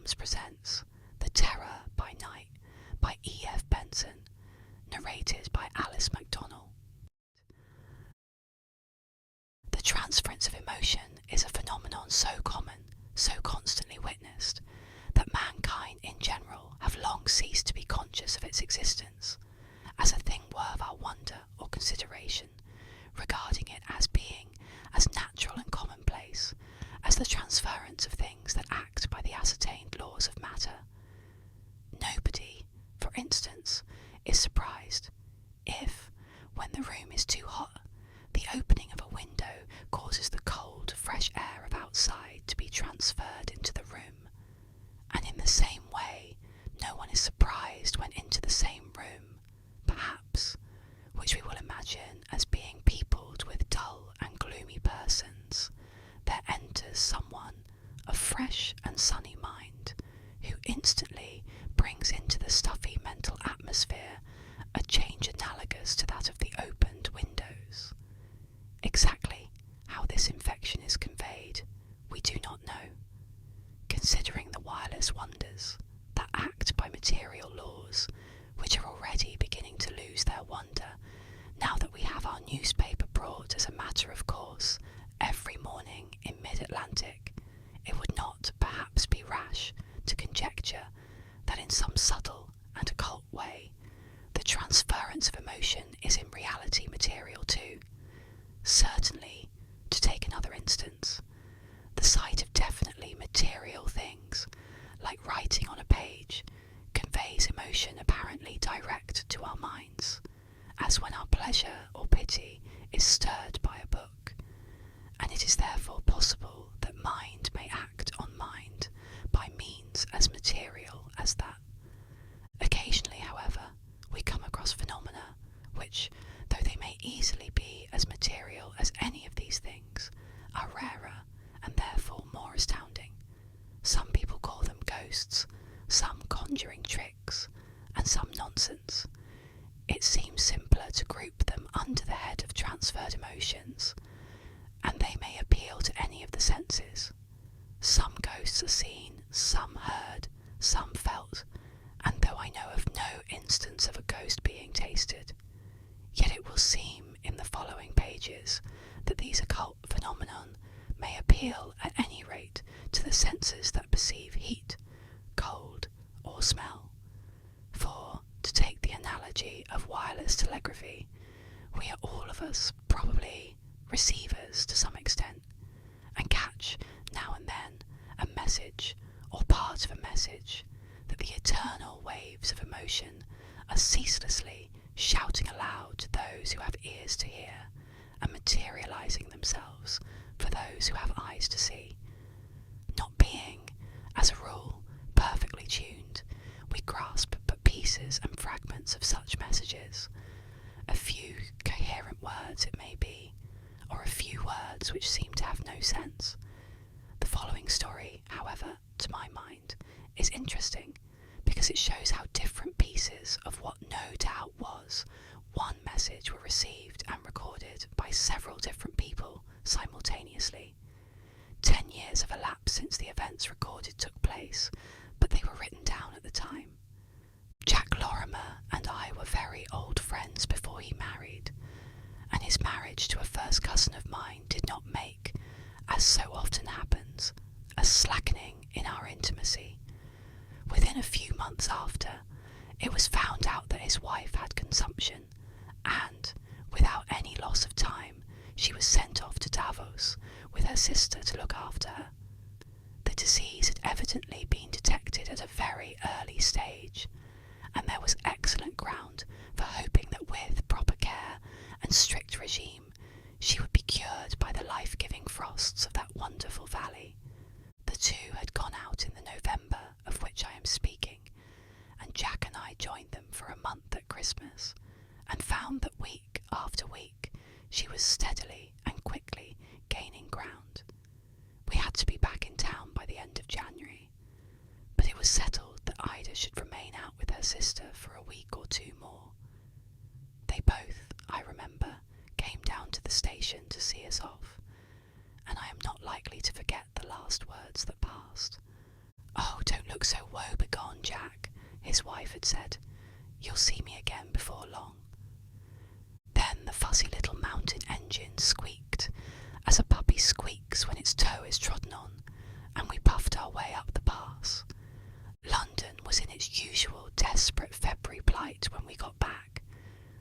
Symptoms presents The Terror by Night by E.F. Benson, narrated by Alice MacDonald. The transference of emotion is a phenomenon so common, so constantly witnessed, that mankind in general have long ceased to be conscious of its existence, as a thing worth our wonder or consideration, regarding it as being as natural and commonplace as the transference of things that act by the ascertained laws of matter. Nobody, for instance, is surprised if, when the room is too hot, the opening of a window causes the cold, fresh air of outside to be transferred into the room. And in the same way, no one is surprised when into the same room, perhaps, which we will imagine as being peopled with dull and gloomy persons, there enters someone of fresh and sunny mind, who instantly brings into the stuffy mental atmosphere a change analogous to that of the opened windows. Exactly how this infection is conveyed, we do not know. Considering the wireless wonders that act by material laws, which are already beginning to lose their wonder, now that we have our newspaper brought as a matter of course every morning in mid-Atlantic, it would not perhaps be rash to conjecture that in some subtle and occult way the transference of emotion is in reality material too. Certainly, to take another instance, the sight of definitely material things, like writing on a page, conveys emotion apparently direct to our minds, as when our pleasure or pity is stirred by a book, and it is therefore possible that mind may act on mind by means as material as that. Occasionally, however, we come across phenomena which, though they may easily be as material as any of these things, are rarer and therefore more astounding. Some people call them ghosts, some conjuring tricks, and some nonsense. It seems simpler to group them under the head of transferred emotions, and they may appeal to any of the senses. Some ghosts are seen, some heard, some felt, and though I know of no instance of a ghost being tasted, yet it will seem in the following pages that these occult phenomenon may appeal at any rate to the senses that perceive heat, cold, or smell. For, to take the analogy of wireless telegraphy, we are all of us probably receivers to some extent, and catch now and then a message or part of a message that the eternal waves of emotion are ceaselessly shouting aloud to those who have ears to hear, and materializing themselves for those who have eyes to see. Not being, as a rule, perfectly tuned, we grasp but pieces and fragments of such messages, a few coherent words it may be, or a few words which seem to have no sense. The following story, however, to my mind, is interesting because it shows how different pieces of what no doubt was one message were received and recorded by several different people simultaneously. 10 years have elapsed since the events recorded took place, but they were written down at the time. Jack Lorimer and I were very old friends before he married, and his marriage to a first cousin of mine did not make, as so often happens, a slackening in our intimacy. Within a few months after, it was found out that his wife had consumption, and, without any loss of time, she was sent off to Davos with her sister to look after her. The disease had evidently been detected at a very early stage, and there was excellent ground for hoping that with proper care and strict regime she would be cured by the life-giving frosts of that wonderful valley. The two had gone out in the November of which I am speaking, and Jack and I joined them for a month at Christmas, and found that week after week she was steadily and quickly gaining ground. We had to be back in town by the end of January, but it was settled that Ida should remain out with her sister for a week or two more. They both, I remember, came down to the station to see us off, and I am not likely to forget the last words that passed. "Oh, don't look so woebegone, Jack," his wife had said. "You'll see me again before long." Then the fussy little mountain engine squeaked, as a puppy squeaks when its toe is trodden on, and we puffed our way up the pass. London was in its usual desperate February plight when we got back,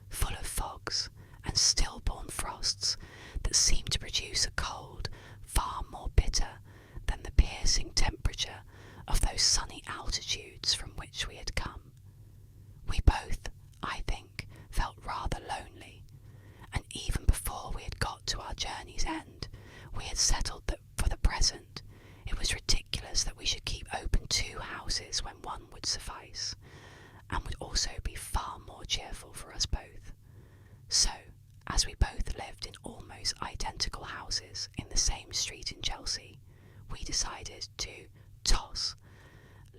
full of fogs and stillborn frosts that seemed to produce a cold far more bitter than the piercing temperature of those sunny altitudes from which we had come. We both, I think, felt rather lonely, and even before we had got to our journey's end, we had settled that for the present it was ridiculous that we should keep open 2 houses when one would suffice, and would also be far more cheerful for us both. So, as we both lived in almost identical houses in the same street in Chelsea, we decided to toss,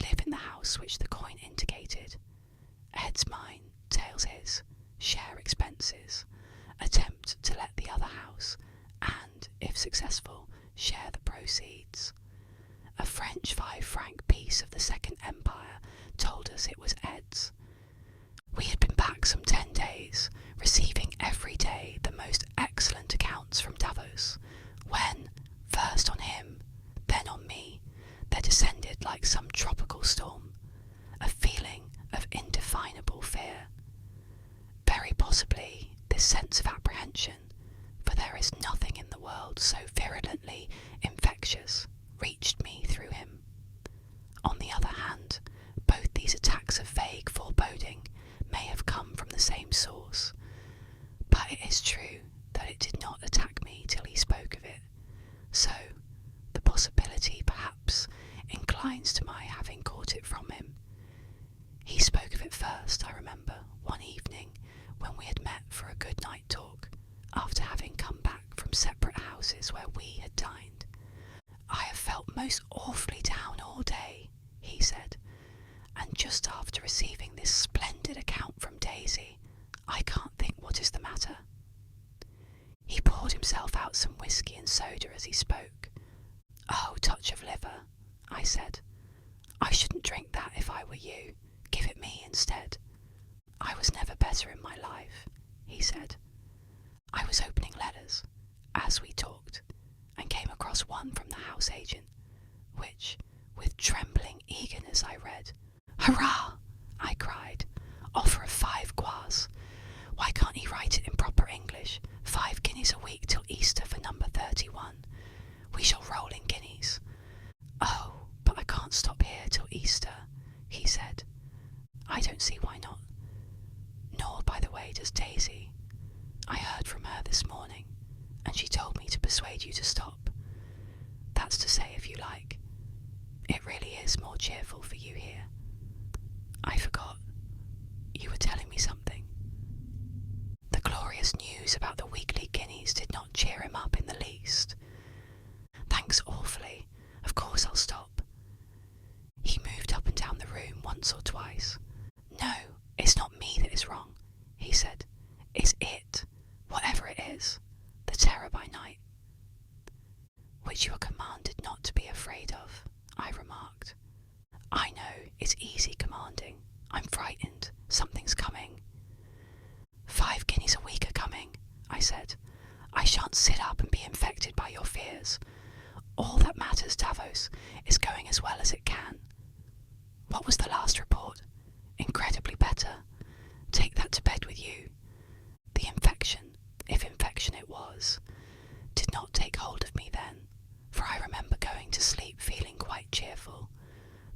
live in the house which the coin indicated, heads mine, tails his, share expenses, attempt to let the other house, and, if successful, share the proceeds. A French 5-franc piece of the Second Empire told us it was Ed's. We had been back some 10 days, receiving every day the most excellent accounts from Davos, when, first on him, then on me, there descended like some tropical storm, a feeling of indefinable fear. Very possibly this sense of apprehension, for there is nothing in the world so virulently infectious, reached me through him. On the other hand, both these attacks of vague foreboding may have come from the same source, but it is true that it did not attack me till he spoke of it, so the possibility perhaps inclines to my having caught it from him. He spoke of it first, I remember, one evening when we had met for a good night talk, after having come back from separate houses where we had dined. "I have felt most awfully down all day," he said, "and just after receiving this splendid account from Daisy, I can't think what is the matter." He poured himself out some whisky and soda as he spoke. "Oh, touch of liver," I said. "I shouldn't drink that if I were you. Give it me instead." "I was never better in my life," he said. I was opening letters, as we talked, and came across one from the house agent, which, with trembling eagerness, I read. "Hurrah!" I cried. "Offer of 5 guas. Why can't he write it in proper English? 5 guineas a week till Easter for number 31. We shall roll in guineas." "Oh, but I can't stop here till Easter," he said. "I don't see why not. Nor, by the way, does Daisy. I heard from her this morning, and she told me to persuade you to stop. That's to say, if you like. It really is more cheerful for you here. I forgot. You were telling me something." The glorious news about the weekly guineas did not cheer him up in the least. "Thanks awfully. Of course I'll stop." He moved up and down the room once or twice. "No, it's not me that is wrong," he said. "It's it, whatever it is, the terror by night." "Which you are commanded not to be afraid of," I remarked. "I know, it's easy commanding. I'm frightened. Something's coming." 5 guineas a week are coming," I said. "I shan't sit up and be infected by your fears. All that matters, Davos, is going as well as it can. What was the last report? Incredibly better. Take that to bed with you. The infection, if infection it was, did not take hold of me then, for I remember going to sleep feeling quite cheerful,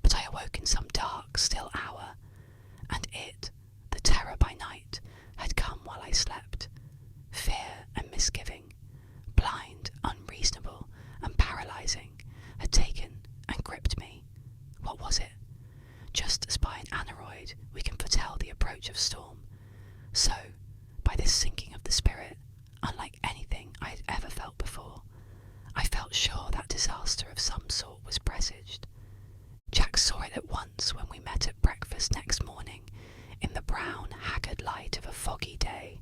but I awoke in some dark, still hour, and it, the terror by night, had come while I slept. Fear and misgiving, blind, unreasonable, and paralysing, had taken and gripped me. What was it? Just as by an aneroid we can foretell the approach of storm, so, by this sinking of the spirit, unlike anything I had ever felt before, I felt sure that disaster of some sort was presaged. Jack saw it at once when we met at breakfast next morning, in the brown, haggard light of a foggy day,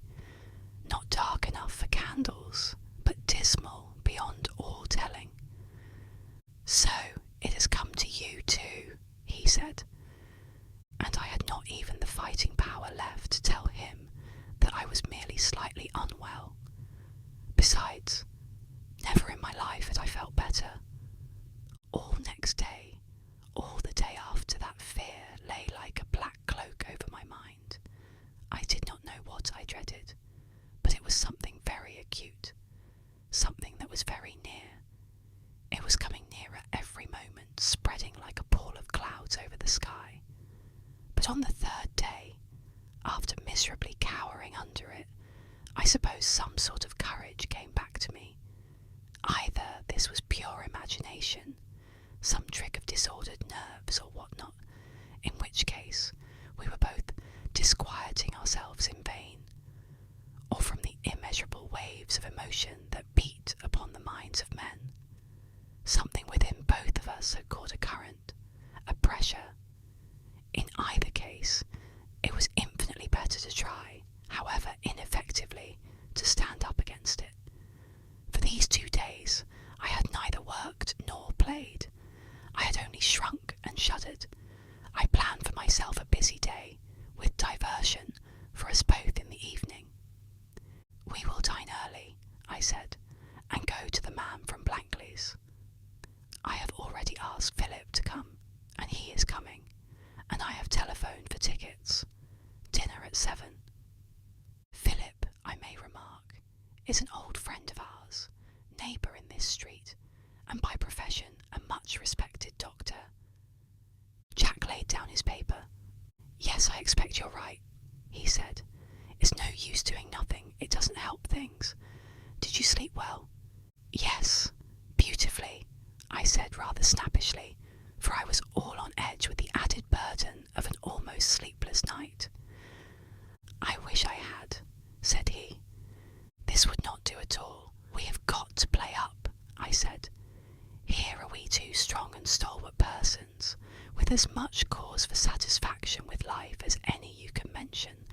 not dark enough for candles, but dismal beyond all telling. "So it has come to you too," clouds over the sky. But on the third day, after miserably cowering under it, I suppose some sort of courage came back to me. Either this was pure imagination, some trick of disordered nerves or whatnot, in which case we were both disquieting ourselves in vain, or from the immeasurable waves of emotion that beat upon the minds of men. Something within both of us had caught a current, a pressure. In either case, it was infinitely better to try, however ineffectively, to stand up against it. For these 2 days, I had neither worked nor played. I had only shrunk and shuddered. I planned for myself a busy day, with diversion for us both in the evening. "We will dine early," I said, "and go to the man from Blankley's. I have already asked Philip to come, and he is coming, and I have telephoned for tickets. Dinner at 7. Philip, I may remark, is an old friend of ours, neighbour in this street, and by profession a much respected doctor." Jack laid down his paper. "Yes, I expect you're right," he said. "It's no use doing nothing, it doesn't help things. Did you sleep well?" "Yes, beautifully," I said rather snappishly, for I was all on edge with the added burden of an almost sleepless night. "I wish I had," said he. "This would not do at all. We have got to play up," I said. "Here are we two strong and stalwart persons, with as much cause for satisfaction with life as any you can mention,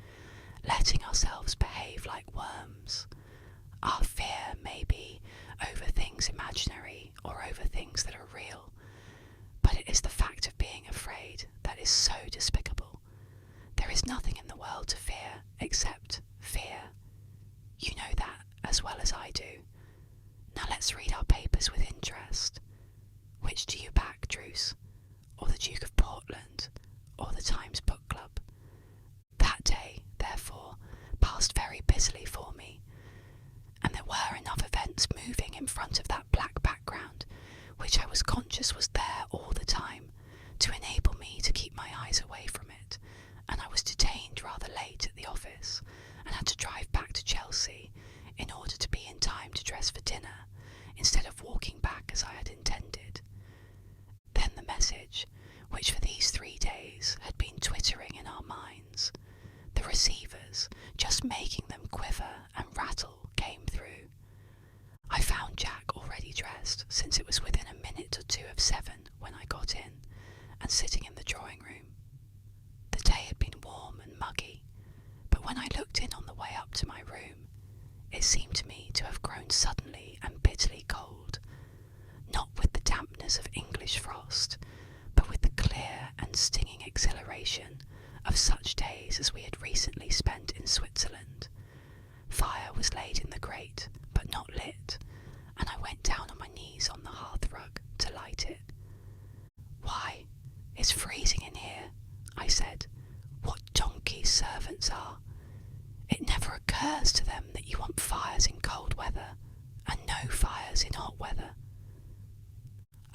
letting ourselves behave like worms. Our fear may be over things imaginary or over things that are real, but it is the fact of being afraid that is so despicable. There is nothing in the world to fear except fear. You know that as well as I do. Now let's read our papers with interest. Which do you back, Druce? Or the Duke of Portland? Or the Times Book Club?" That day, therefore, passed very busily for me, and there were enough events moving in front of that black background, which I was conscious was there all the time, to enable me to keep my eyes away from it, and I was detained rather late at the office, and had to drive back to Chelsea in order to be in time to dress for dinner, instead of walking back as I had intended. Then the message, which for these 3 days had been twittering in our minds, the receivers just making them quiver and rattle, came through. I found Jack already dressed, since it was within a minute or 2 of 7 when I got in, and sitting in the drawing room. The day had been warm and muggy, but when I looked in on the way up to my room, it seemed to me to have grown suddenly and bitterly cold, not with the dampness of English frost, but with the clear and stinging exhilaration of such days as we had recently spent in Switzerland. Fire was laid in the grate, but not lit, and I went down on my knees on the hearthrug to light it. "Why, it's freezing in here," I said. "What donkeys servants are! It never occurs to them that you want fires in cold weather, and no fires in hot weather."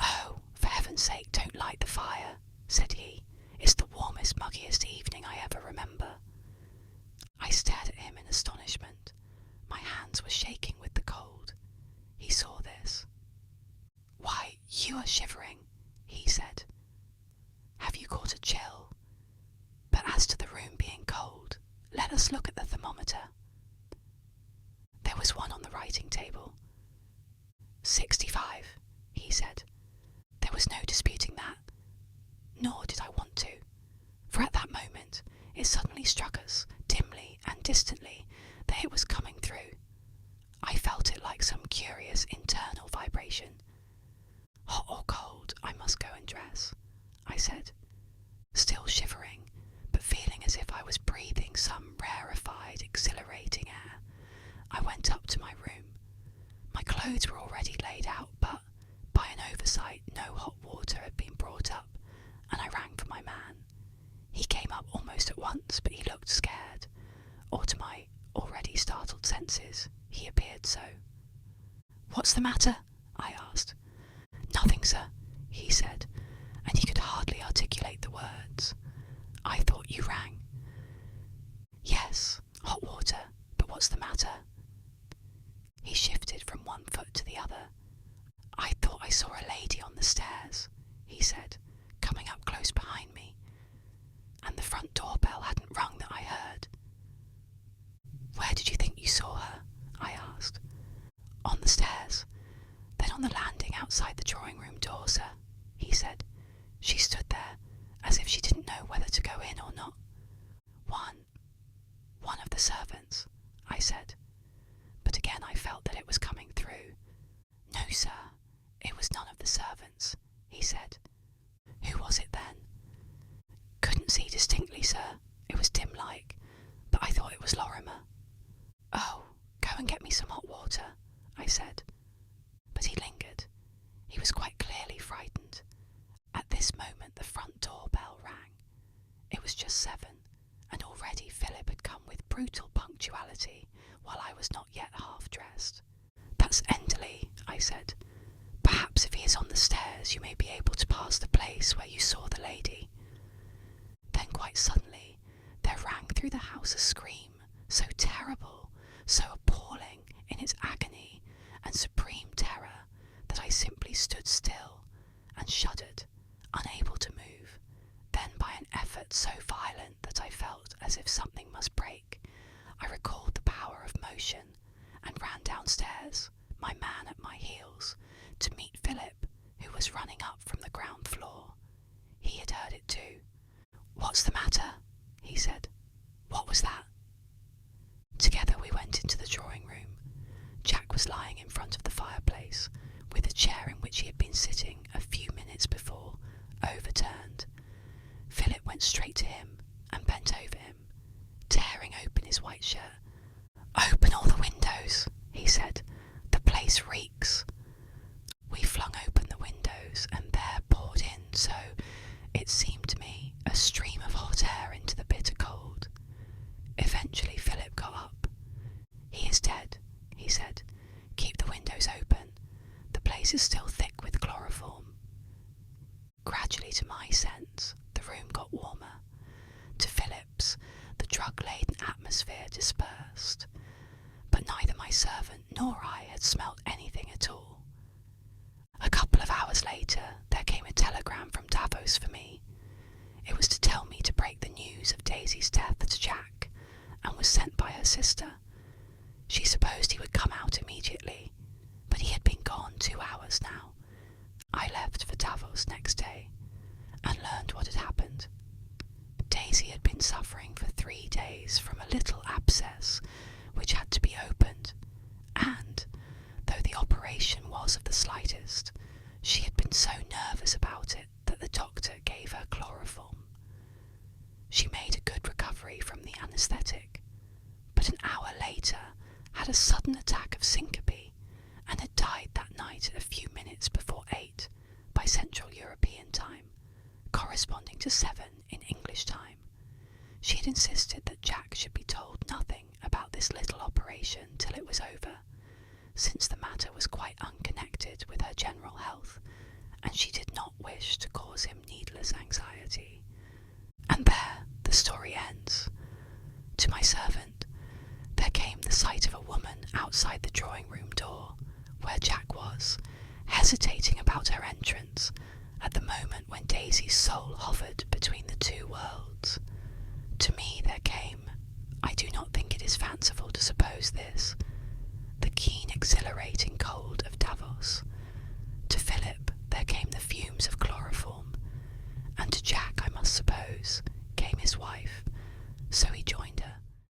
"Oh, for heaven's sake, don't light the fire," said he. "It's the warmest, muggiest evening I ever remember." I stared at him in astonishment. My hands were shaking with the cold. He saw this. "Why, you are shivering," he said. "Have you caught a chill? But as to the room being cold, let us look at the thermometer." There was one on the writing table. 65, he said. There was no disputing that, nor did I want to, for at that moment it suddenly struck us, dimly and distantly, that it was coming through. I felt it like some curious internal vibration. "Hot or cold, I must go and dress," I said, still shivering, but feeling as if I was breathing some rarefied, exhilarating air. I went up to my room. My clothes were already laid out, but by an oversight no hot water had been brought up, and I rang for my man. He came up almost at once, but he looked scared, or to my already startled senses, he appeared so. "What's the matter?" I asked. "Nothing, sir," he said, and he could hardly articulate the outside the drawing-room door, sir," he said. "She stood there, as if she didn't know whether to go in or not." One of the servants," I said, but again I felt that it was coming through. "No, sir, it was none of the servants," he said. "Who was it then?" "Couldn't see distinctly, sir. It was dim-like, but I thought it was Lorimer." "Oh, go and get me some hot water," I said. But he lingered. He was quite clearly frightened. At this moment the front door bell rang. It was just 7, and already Philip had come with brutal punctuality while I was not yet half-dressed. "That's Enderley," I said. "Perhaps if he is on the stairs you may be able to pass the place where you saw the lady." Then quite suddenly there rang through the house a scream, so terrible, so appalling in its agony and supreme terror, that I simply stood still and shuddered, unable to move. Then by an effort so violent that I felt as if something must break, I recalled the power of motion and ran downstairs, my man at my heels, to meet Philip, who was running up from the ground floor. He had heard it too. "What's the matter?" he said. "What was that?" Together we went into the drawing-room. Jack was lying in front of the fireplace, with the chair in which he had been sitting a few minutes before overturned. Philip went straight to him and bent over him, tearing open his white shirt. "Open all the windows," he said. "The place reeks." We flung open the windows, and there poured in, so it seemed to me, a stream of hot air into the bitter cold. Eventually Philip got up. "He is dead," he said. "Keep the windows open. The place is still thick with chloroform." Gradually, to my sense, the room got warmer. To Philip's, the drug-laden atmosphere dispersed. But neither my servant nor I had smelt anything at all. A couple of hours later, there came a telegram from Davos for me. It was to tell me to break the news of Daisy's death to Jack, and was sent by her sister. She supposed he would come out immediately, but he had been gone 2 hours now. I left for Davos next day, and learned what had happened. Daisy had been suffering for 3 days from a little abscess, which had to be opened, and, though the operation was of the slightest, she had been so nervous about it that the doctor gave her chloroform. She made a good recovery from the anaesthetic, but an hour later had a sudden attack of syncope, and had died that night a few minutes before 8 by Central European time, corresponding to 7 in English time. She had insisted that Jack should be told nothing about this little operation till it was over, since the matter was quite unconnected with her general health, and she did not wish to cause him needless anxiety. And there the story ends. To my servant, there came the sight of a woman outside the drawing-room door, where Jack was, hesitating about her entrance, at the moment when Daisy's soul hovered between the 2 worlds. To me there came, I do not think it is fanciful to suppose this, the keen exhilarating cold of Davos. To Philip there came the fumes of chloroform, and to Jack, I must suppose, came his wife, so he joined